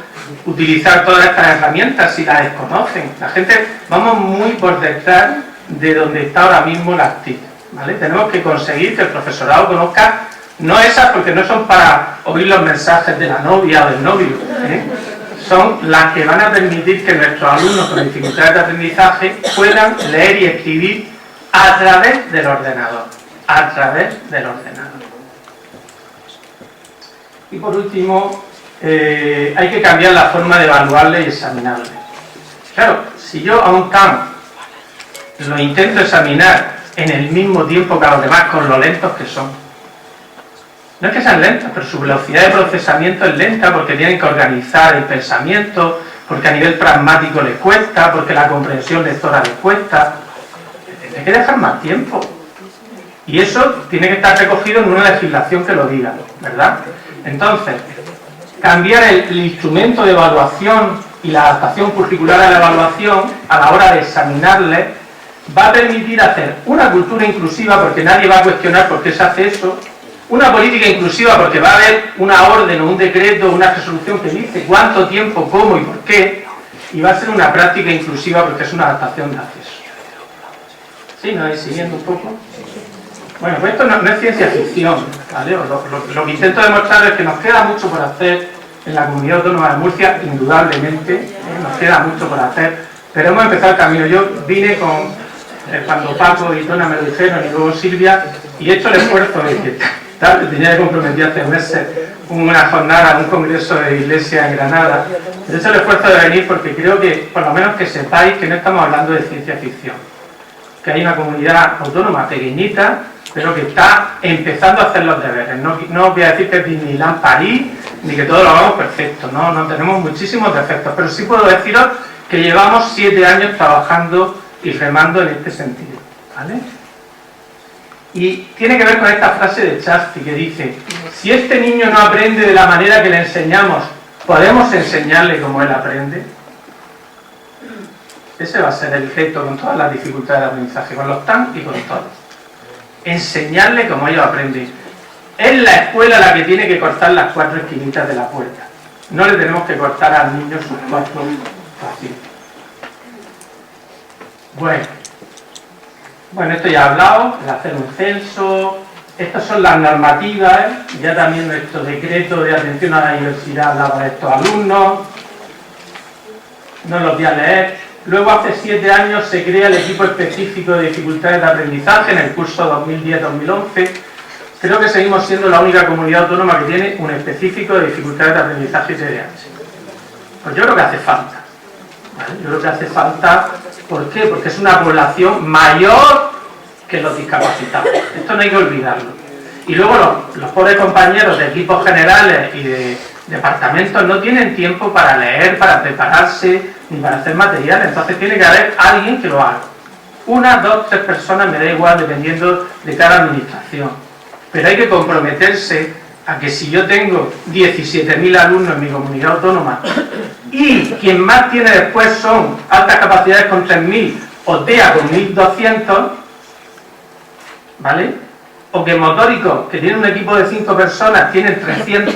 [SPEAKER 2] utilizar todas estas herramientas si las desconocen? La gente, vamos muy por detrás de donde está ahora mismo la TIC, ¿vale? Tenemos que conseguir que el profesorado conozca, no esas porque no son para oír los mensajes de la novia o del novio, son las que van a permitir que nuestros alumnos con dificultades de aprendizaje puedan leer y escribir a través del ordenador, Y por último, hay que cambiar la forma de evaluarle y examinarle. Claro, si yo a un TAM lo intento examinar en el mismo tiempo que a los demás, con lo lentos que son. No es que sean lentos, pero su velocidad de procesamiento es lenta porque tienen que organizar el pensamiento, porque a nivel pragmático les cuesta, porque la comprensión lectora les cuesta. Hay que dejar más tiempo. Y eso tiene que estar recogido en una legislación que lo diga, ¿verdad? Entonces, cambiar el instrumento de evaluación y la adaptación curricular a la evaluación a la hora de examinarles va a permitir hacer una cultura inclusiva porque nadie va a cuestionar por qué se hace eso, una política inclusiva porque va a haber una orden o un decreto o una resolución que dice cuánto tiempo, cómo y por qué, y va a ser una práctica inclusiva porque es una adaptación de acceso. ¿Sí? ¿No vais siguiendo un poco? Bueno, pues esto no es ciencia ficción, ¿vale? Lo que intento demostrar es que nos queda mucho por hacer en la Comunidad Autónoma de Murcia, indudablemente, nos queda mucho por hacer, pero hemos empezado el camino. Yo vine cuando Paco y Tona me lo dijeron y luego Silvia, y he hecho el esfuerzo de que tenía que comprometer hace meses una jornada, un congreso de iglesia en Granada. He hecho el esfuerzo de venir porque creo que, por lo menos que sepáis que no estamos hablando de ciencia ficción, que hay una comunidad autónoma pequeñita, pero que está empezando a hacer los deberes. No os voy a decir que es Disneyland París, ni que todo lo hagamos perfecto, no tenemos muchísimos defectos, pero sí puedo deciros que llevamos 7 años trabajando y remando en este sentido, ¿vale? Y tiene que ver con esta frase de Chasti que dice, si este niño no aprende de la manera que le enseñamos, ¿podemos enseñarle como él aprende? Ese va a ser el reto con todas las dificultades de aprendizaje, con los TAM y con todos. Enseñarle como ellos aprenden. Es la escuela la que tiene que cortar las 4 esquinitas de la puerta. No le tenemos que cortar al niño sus 4 fáciles. Bueno, esto ya he hablado, el hacer un censo. Estas son las normativas, ya también nuestro decreto de atención a la diversidad hablaba de estos alumnos. No los voy a leer. Luego, hace 7 años, se crea el equipo específico de dificultades de aprendizaje en el curso 2010-2011. Creo que seguimos siendo la única comunidad autónoma que tiene un específico de dificultades de aprendizaje y TDAH. Pues yo creo que hace falta, ¿vale? Yo creo que hace falta, ¿por qué? Porque es una población mayor que los discapacitados. Esto no hay que olvidarlo. Y luego los pobres compañeros de equipos generales y de departamentos no tienen tiempo para leer, para prepararse, ni para hacer material. Entonces tiene que haber alguien que lo haga. 1, 2, 3 personas, me da igual, dependiendo de cada administración. Pero hay que comprometerse a que si yo tengo 17.000 alumnos en mi comunidad autónoma y quien más tiene después son altas capacidades con 3.000 o TEA con 1.200, ¿vale? O que motóricos, que tienen un equipo de 5 personas, tienen 300,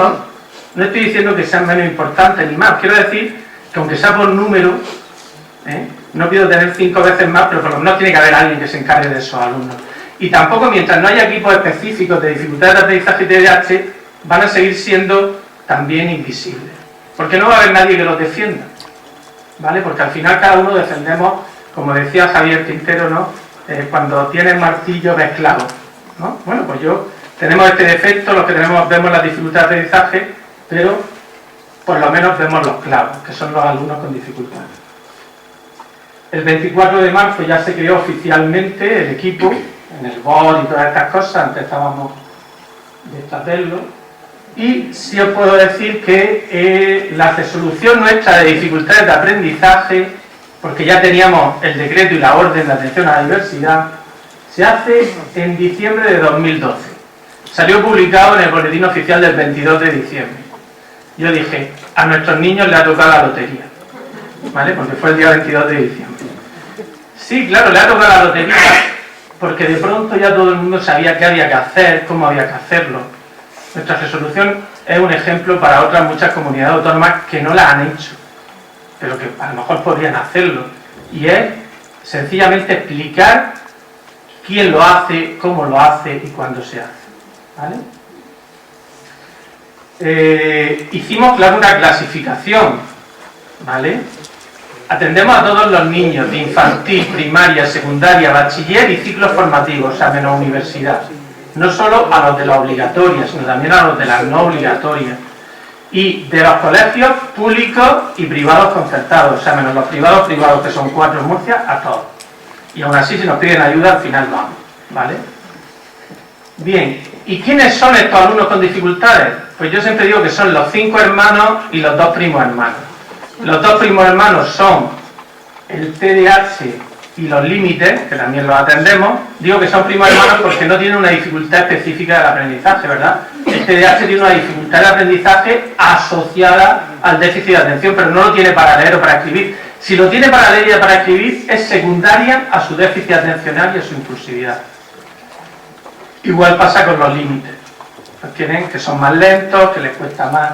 [SPEAKER 2] no estoy diciendo que sean menos importantes ni más, quiero decir que aunque sea por número, no pido tener 5 veces más, pero por lo menos tiene que haber alguien que se encargue de esos alumnos. Y tampoco, mientras no haya equipos específicos de dificultades de aprendizaje y TDAH, van a seguir siendo también invisibles. Porque no va a haber nadie que los defienda, ¿vale? Porque al final cada uno defendemos, como decía Javier Quintero, ¿no? Cuando tienes martillo ves clavo, ¿no? Bueno, pues tenemos este defecto, los que vemos las dificultades de aprendizaje, pero por lo menos vemos los clavos, que son los alumnos con dificultades. El 24 de marzo ya se creó oficialmente el equipo, en el BOD y todas estas cosas, empezábamos a verlo, y sí os puedo decir que la resolución nuestra de dificultades de aprendizaje, porque ya teníamos el decreto y la orden de atención a la diversidad, se hace en diciembre de 2012. Salió publicado en el boletín oficial del 22 de diciembre. Yo dije, a nuestros niños les ha tocado la lotería, ¿vale? Porque fue el día 22 de diciembre. Sí, claro, le ha tocado la lotería, porque de pronto ya todo el mundo sabía qué había que hacer, cómo había que hacerlo. Nuestra resolución es un ejemplo para otras muchas comunidades autónomas que no la han hecho, pero que a lo mejor podrían hacerlo. Y es sencillamente explicar quién lo hace, cómo lo hace y cuándo se hace, ¿vale? Hicimos, claro, una clasificación, ¿vale? Atendemos a todos los niños de infantil, primaria, secundaria, bachiller y ciclos formativos, o sea, menos universidad. No solo a los de la obligatoria, sino también a los de las no obligatorias. Y de los colegios públicos y privados concertados, o sea, menos los privados, que son 4 en Murcia, a todos. Y aún así, si nos piden ayuda, al final vamos, ¿vale? Bien, ¿y quiénes son estos alumnos con dificultades? Pues yo siempre digo que son los 5 hermanos y los 2 primos hermanos. Los 2 primos hermanos son el TDAH y los límites, que también los atendemos. Digo que son primos hermanos porque no tienen una dificultad específica del aprendizaje, ¿verdad? El TDAH tiene una dificultad de aprendizaje asociada al déficit de atención, pero no lo tiene para leer o para escribir. Si lo tiene para leer y para escribir, es secundaria a su déficit atencional y a su impulsividad. Igual pasa con los límites. Pues tienen que son más lentos, que les cuesta más.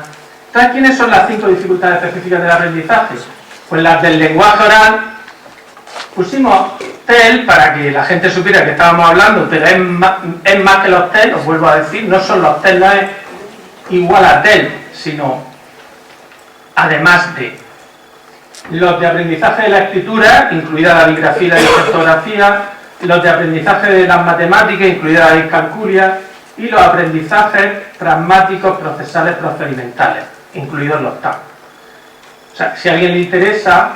[SPEAKER 2] Entonces, ¿quiénes son las 5 dificultades específicas del aprendizaje? Pues las del lenguaje oral. Pusimos TEL para que la gente supiera que estábamos hablando, pero es más que los TEL, os vuelvo a decir, no son los TEL, no es igual a TEL, sino además de los de aprendizaje de la escritura, incluida la bigrafía y la discografía, los de aprendizaje de las matemáticas, incluida la discalculia, y los aprendizajes pragmáticos, procesales, procedimentales, incluidos los TAP. O sea, si a alguien le interesa,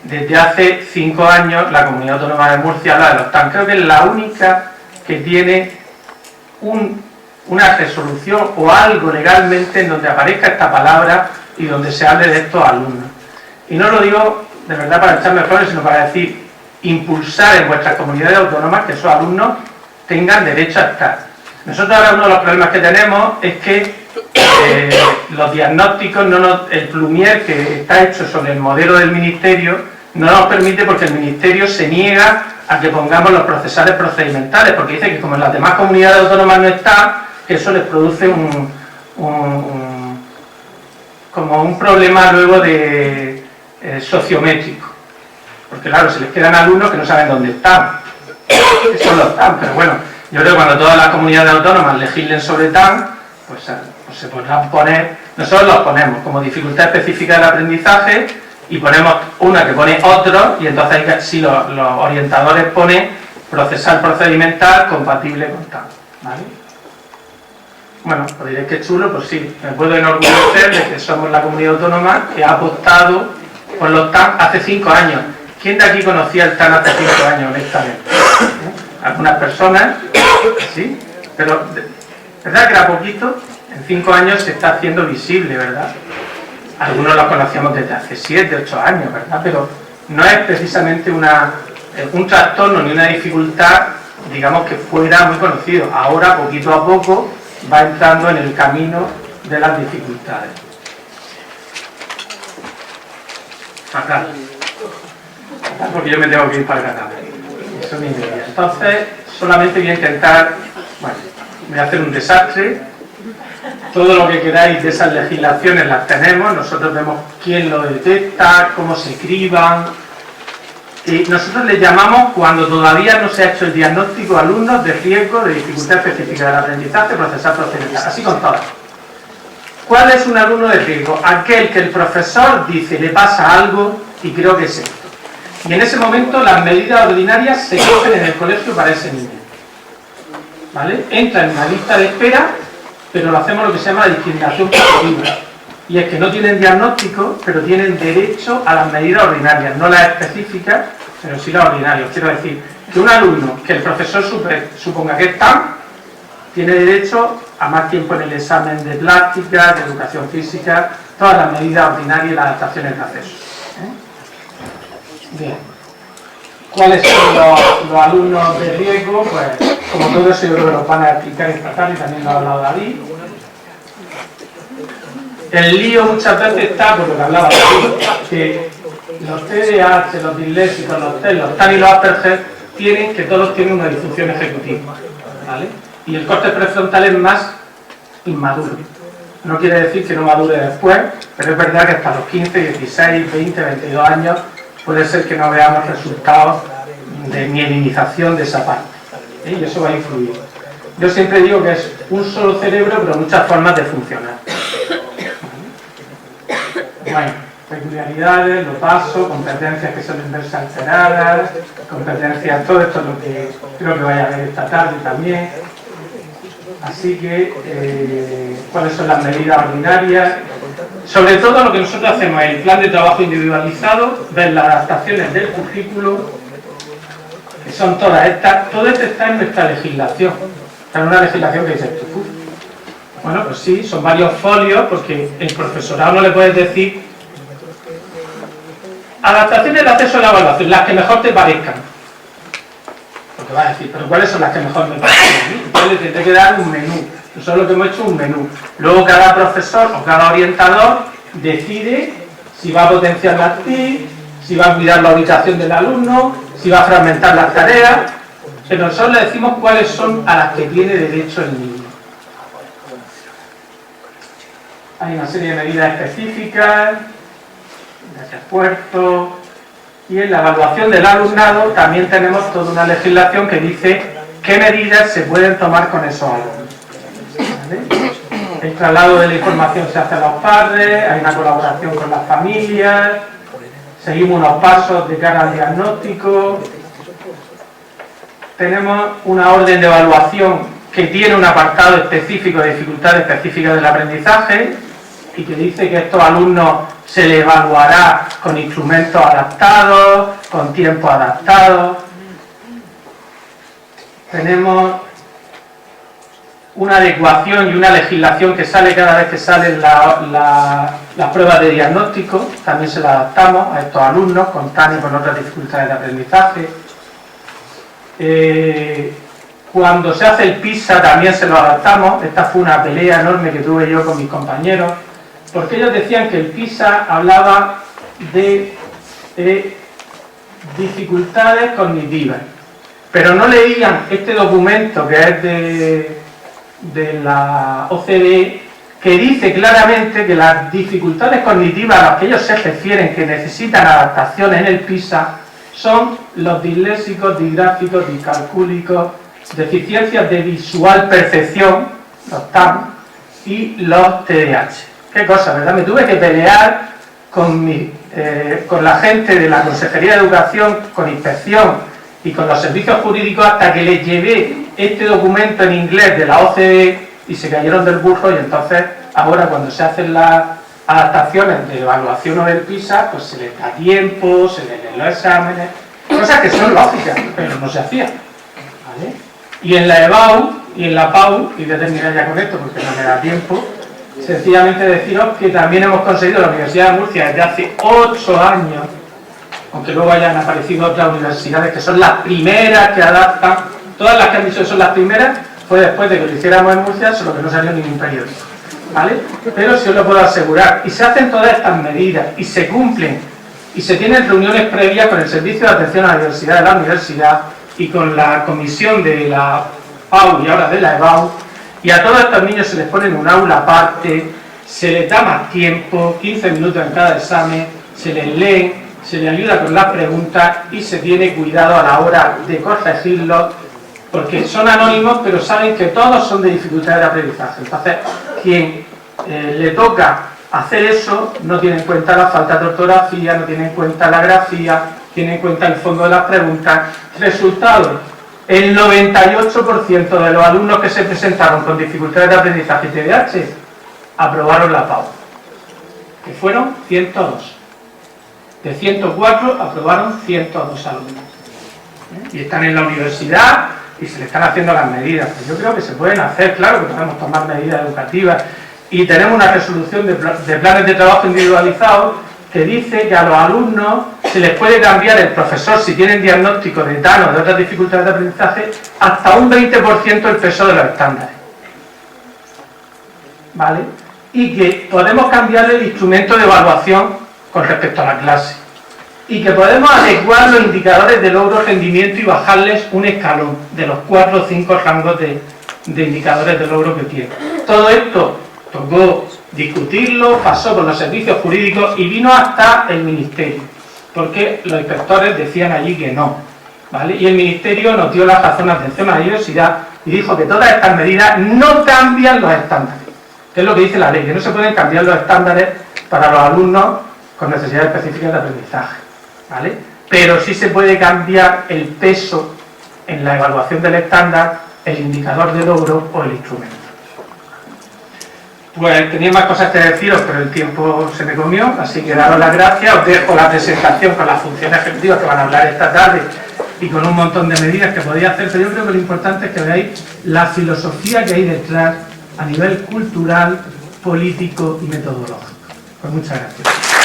[SPEAKER 2] desde hace 5 años la Comunidad Autónoma de Murcia habla de los TAP. Creo que es la única que tiene una resolución o algo legalmente en donde aparezca esta palabra y donde se hable de estos alumnos. Y no lo digo de verdad para echarme flores, sino para decir, impulsar en vuestras comunidades autónomas que esos alumnos tengan derecho a estar. Nosotros ahora uno de los problemas que tenemos es que los diagnósticos, el plumier que está hecho sobre el modelo del Ministerio no nos permite, porque el Ministerio se niega a que pongamos los procesales procedimentales, porque dice que como en las demás comunidades autónomas no está, que eso les produce como un problema luego de sociométrico. Porque claro, se les quedan alumnos que no saben dónde están. Eso lo están, pero bueno, yo creo que cuando todas las comunidades autónomas legislen sobre TAM, pues se podrán poner, nosotros los ponemos como dificultad específica del aprendizaje y ponemos una que pone otro, y entonces si los orientadores ponen procesal procedimental compatible con TAM, ¿vale? Bueno, pues diréis que chulo, pues sí, me puedo enorgullecer de que somos la comunidad autónoma que ha apostado por los TAM hace 5 años. ¿Quién de aquí conocía el TAM hace 5 años, honestamente? Algunas personas, sí, pero ¿verdad que era poquito? En 5 años se está haciendo visible, ¿verdad? Algunos lo conocíamos desde hace 7, 8 años, ¿verdad? Pero no es precisamente un trastorno ni una dificultad, digamos, que fuera muy conocido. Ahora, poquito a poco, va entrando en el camino de las dificultades. Fatal. Fatal porque yo me tengo que ir para el canal. Eso me interesa. Entonces, solamente voy a intentar, bueno, voy a hacer un desastre. Todo lo que queráis de esas legislaciones las tenemos. Nosotros vemos quién lo detecta, cómo se criban. Y nosotros le llamamos, cuando todavía no se ha hecho el diagnóstico, alumnos de riesgo de dificultad específica del aprendizaje procesal procedimental, así con todas. ¿Cuál es un alumno de riesgo? Aquel que el profesor dice le pasa algo y creo que es esto. Y en ese momento las medidas ordinarias se cogen en el colegio para ese niño. ¿Vale? Entra en una lista de espera, pero lo hacemos lo que se llama la discriminación positiva. Y es que no tienen diagnóstico, pero tienen derecho a las medidas ordinarias, no las específicas, pero sí las ordinarias. Quiero decir, que un alumno que el profesor suponga que está, tiene derecho a más tiempo en el examen de plástica, de educación física, todas las medidas ordinarias y las adaptaciones de acceso. Bien. ¿Cuáles son los alumnos de riesgo? Pues, como todo eso, yo creo que lo van a explicar esta tarde, también lo ha hablado David. El lío muchas veces está, por lo que hablaba David, que los TDAH, los disléxicos, los TEL, los TAN y los Asperger tienen que todos tienen una disfunción ejecutiva, ¿vale? Y el corte prefrontal es más inmaduro. No quiere decir que no madure después, pero es verdad que hasta los 15, 16, 20, 22 años puede ser que no veamos resultados de mielinización de esa parte, ¿eh? Y eso va a influir. Yo siempre digo que es un solo cerebro, pero muchas formas de funcionar. Bueno, peculiaridades, lo paso, competencias que son inversas alteradas, competencias, todo esto es lo que creo que vaya a ver esta tarde también. Así que, ¿cuáles son las medidas ordinarias? Sobre todo lo que nosotros hacemos es el plan de trabajo individualizado, ver las adaptaciones del currículo, que son todas estas, todo esto está en nuestra legislación, está en una legislación que dice esto. Bueno, pues sí, son varios folios, porque el profesorado no le puedes decir adaptaciones de acceso a la evaluación, las que mejor te parezcan. Porque va a decir, pero ¿cuáles son las que mejor me parecen a mí? Entonces le tendré que dar un menú. Nosotros lo que hemos hecho es un menú. Luego cada profesor o cada orientador decide si va a potenciar las TIC, si va a cuidar la ubicación del alumno, si va a fragmentar las tareas, pero nosotros le decimos cuáles son a las que tiene derecho el niño. Hay una serie de medidas específicas, de refuerzo, y en la evaluación del alumnado también tenemos toda una legislación que dice qué medidas se pueden tomar con esos alumnos. ¿Vale? El traslado de la información se hace a los padres, hay una colaboración con las familias, seguimos unos pasos de cara al diagnóstico, tenemos una orden de evaluación que tiene un apartado específico de dificultades específicas del aprendizaje y que dice que a estos alumnos se les evaluará con instrumentos adaptados, con tiempo adaptado. Tenemos una adecuación y una legislación que sale cada vez que salen las pruebas de diagnóstico, también se las adaptamos a estos alumnos con TAN y con otras dificultades de aprendizaje. Cuando se hace el PISA también se lo adaptamos. Esta fue una pelea enorme que tuve yo con mis compañeros, porque ellos decían que el PISA hablaba de dificultades cognitivas, pero no leían este documento que es de la OCDE, que dice claramente que las dificultades cognitivas a las que ellos se refieren, que necesitan adaptaciones en el PISA, son los disléxicos, disgráficos, discalcúlicos, deficiencias de visual percepción, los TAM, y los TDAH. Qué cosa, ¿verdad? Me tuve que pelear con la gente de la Consejería de Educación, con Inspección y con los servicios jurídicos hasta que les llevé este documento en inglés de la OCDE y se cayeron del burro, y entonces ahora cuando se hacen las adaptaciones de evaluación o del PISA, pues se les da tiempo, se les leen los exámenes, cosas que son lógicas, pero no se hacían, ¿vale? Y en la EBAU y en la PAU, y voy a terminar ya con esto porque no me da tiempo, sencillamente deciros que también hemos conseguido la Universidad de Murcia desde hace 8 años, aunque luego hayan aparecido otras universidades que son las primeras que adaptan, todas las que han dicho que son las primeras, fue después de que lo hiciéramos en Murcia, solo que no salió en ningún periódico, ¿vale? Pero sí os lo puedo asegurar, y se hacen todas estas medidas, y se cumplen, y se tienen reuniones previas con el Servicio de Atención a la Diversidad de la Universidad, y con la comisión de la PAU y ahora de la EBAU, y a todos estos niños se les pone en un aula aparte, se les da más tiempo, 15 minutos en cada examen, se les lee, se le ayuda con las preguntas y se tiene cuidado a la hora de corregirlos, porque son anónimos, pero saben que todos son de dificultad de aprendizaje. Entonces, quien le toca hacer eso no tiene en cuenta la falta de ortografía, no tiene en cuenta la grafía, tiene en cuenta el fondo de las preguntas. Resultado, el 98% de los alumnos que se presentaron con dificultades de aprendizaje y TDAH aprobaron la PAU, que fueron 102. De 104 aprobaron 102 alumnos. Y están en la universidad y se le están haciendo las medidas. Pues yo creo que se pueden hacer, claro que podemos tomar medidas educativas, y tenemos una resolución de planes de trabajo individualizados que dice que a los alumnos se les puede cambiar el profesor, si tienen diagnóstico de TAN o de otras dificultades de aprendizaje, hasta un 20% el peso de los estándares. ¿Vale? Y que podemos cambiarle el instrumento de evaluación con respecto a la clase. Y que podemos adecuar los indicadores de logro, rendimiento y bajarles un escalón de los 4 o 5 rangos de indicadores de logro que tienen. Todo esto tocó discutirlo, pasó por los servicios jurídicos y vino hasta el Ministerio, porque los inspectores decían allí que no, ¿vale? Y el Ministerio nos dio la razón a atención a la diversidad y dijo que todas estas medidas no cambian los estándares, que es lo que dice la ley, que no se pueden cambiar los estándares para los alumnos con necesidades específicas de aprendizaje, ¿vale? Pero sí se puede cambiar el peso en la evaluación del estándar, el indicador de logro o el instrumento. Pues tenía más cosas que deciros, pero el tiempo se me comió, así que daros las gracias. Os dejo la presentación con las funciones efectivas que van a hablar esta tarde y con un montón de medidas que podéis hacer, pero yo creo que lo importante es que veáis la filosofía que hay detrás a nivel cultural, político y metodológico. Pues muchas gracias.